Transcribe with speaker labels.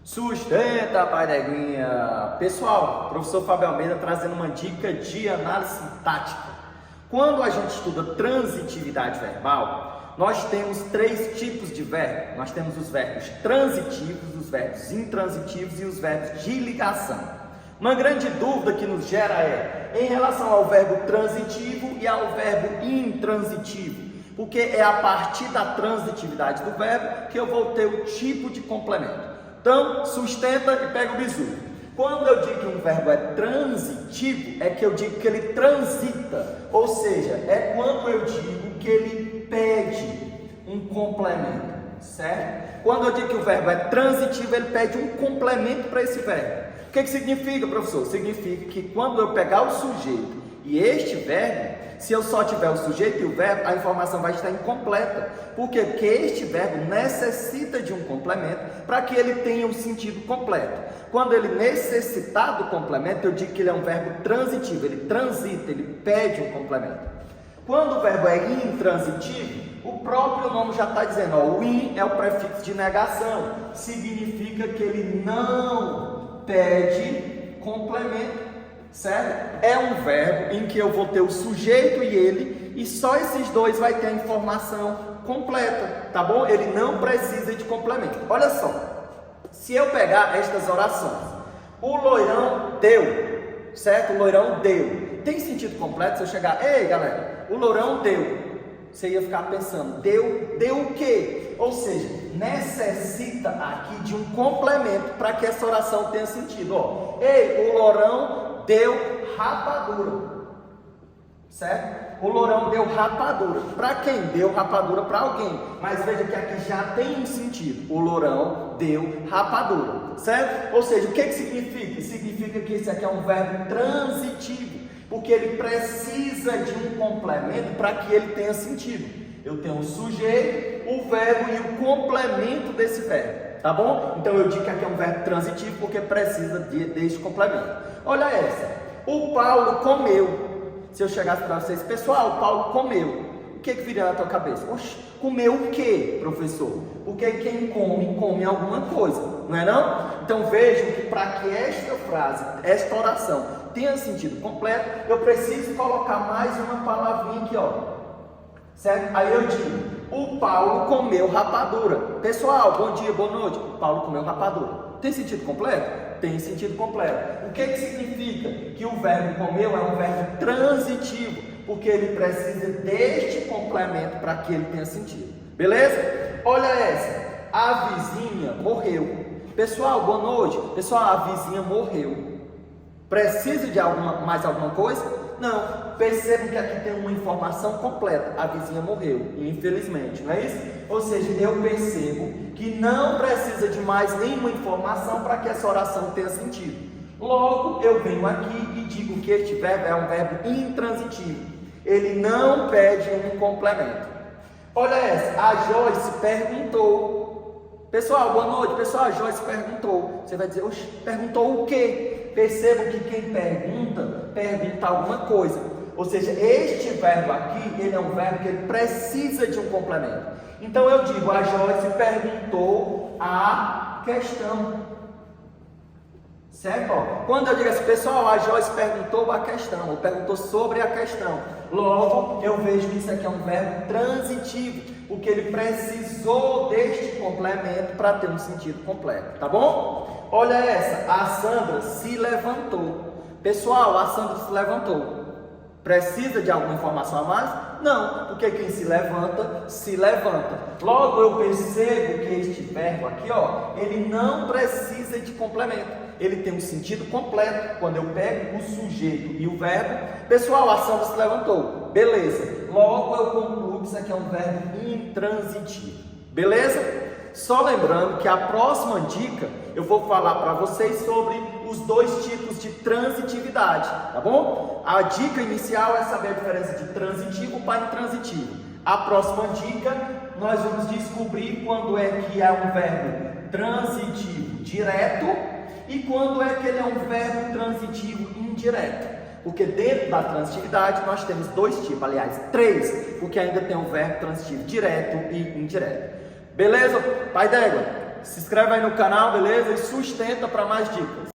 Speaker 1: Sustenta, pai d'Eguinha! Pessoal, professor Fábio Almeida trazendo uma dica de análise sintática. Quando a gente estuda transitividade verbal, nós temos três tipos de verbo. Nós temos os verbos transitivos, os verbos intransitivos e os verbos de ligação. Uma grande dúvida que nos gera é em relação ao verbo transitivo e ao verbo intransitivo, porque é a partir da transitividade do verbo que eu vou ter o tipo de complemento. Então, sustenta e pega o bizu. Quando eu digo que um verbo é transitivo, é que eu digo que ele transita, ou seja, é quando eu digo que ele pede um complemento, certo? Quando eu digo que o verbo é transitivo, ele pede um complemento para esse verbo. O que significa, professor? Significa que quando eu pegar o sujeito e este verbo, se eu só tiver o sujeito e o verbo, a informação vai estar incompleta. Por quê? Porque este verbo necessita de um complemento para que ele tenha um sentido completo. Quando ele necessitar do complemento, eu digo que ele é um verbo transitivo, ele transita, ele pede um complemento. Quando o verbo é intransitivo, o próprio nome já está dizendo, o in é o prefixo de negação, significa que ele não pede complemento. Certo? É um verbo em que eu vou ter o sujeito e ele, e só esses dois vai ter a informação completa, tá bom? Ele não precisa de complemento. Olha só, se eu pegar estas orações, o loirão deu, certo? O loirão deu. Tem sentido completo se eu chegar, ei galera, o loirão deu. Você ia ficar pensando, deu o quê? Ou seja, necessita aqui de um complemento para que essa oração tenha sentido. Ó, ei, o loirão deu rapadura, certo? O loirão deu rapadura. Para quem? Deu rapadura para alguém. Mas veja que aqui já tem um sentido. O loirão deu rapadura, certo? Ou seja, o que significa? Significa que esse aqui é um verbo transitivo, porque ele precisa de um complemento para que ele tenha sentido. Eu tenho o sujeito, o verbo e o complemento desse verbo, tá bom? Então eu digo que aqui é um verbo transitivo porque precisa deste complemento. Olha essa, o Paulo comeu. Se eu chegasse para vocês, pessoal, o Paulo comeu. O que viria na tua cabeça? Oxe, comeu o que, professor? Porque quem come alguma coisa, não é não? Então vejam que para que esta frase, esta oração tenha sentido completo, eu preciso colocar mais uma palavrinha aqui, ó. Certo? Aí eu digo, o Paulo comeu rapadura. Pessoal, bom dia, boa noite. O Paulo comeu rapadura. Tem sentido completo? Tem sentido completo. O que significa? Que o verbo comeu é um verbo transitivo, porque ele precisa deste complemento para que ele tenha sentido. Beleza? Olha essa. A vizinha morreu. Pessoal, boa noite. Pessoal, a vizinha morreu. Precisa de mais alguma coisa? Não. Percebam que aqui tem uma informação completa. A vizinha morreu, infelizmente, não é isso? Ou seja, eu percebo que não precisa de mais nenhuma informação para que essa oração tenha sentido. Logo, eu venho aqui e digo que este verbo é um verbo intransitivo. Ele não pede um complemento. Olha essa, a Joyce perguntou. Pessoal, boa noite. Pessoal, a Joyce perguntou. Você vai dizer, oxe, perguntou o quê? Percebam que quem pergunta alguma coisa. Ou seja, este verbo aqui, ele é um verbo que ele precisa de um complemento. Então eu digo, a Joyce perguntou a questão. Certo? Quando eu digo assim, pessoal, a Joyce perguntou a questão, ou perguntou sobre a questão. Logo, eu vejo que isso aqui é um verbo transitivo, porque ele precisou deste complemento para ter um sentido completo, tá bom? Olha essa, a Sandra se levantou. Pessoal, a Sandra se levantou. Precisa de alguma informação a mais? Não, porque quem se levanta, se levanta. Logo eu percebo que este verbo aqui, ó, ele não precisa de complemento. Ele tem um sentido completo quando eu pego o sujeito e o verbo. Pessoal, a Sandra se levantou. Beleza. Logo eu concluo que isso aqui é um verbo intransitivo. Beleza? Só lembrando que a próxima dica eu vou falar para vocês sobre os dois tipos de transitividade, tá bom? A dica inicial é saber a diferença de transitivo para intransitivo. A próxima dica nós vamos descobrir quando é que é um verbo transitivo direto e quando é que ele é um verbo transitivo indireto. Porque dentro da transitividade nós temos dois tipos, aliás, três, porque ainda tem um verbo transitivo direto e indireto. Beleza? Pai d'égua, Se inscreve aí no canal, beleza? E sustenta para mais dicas.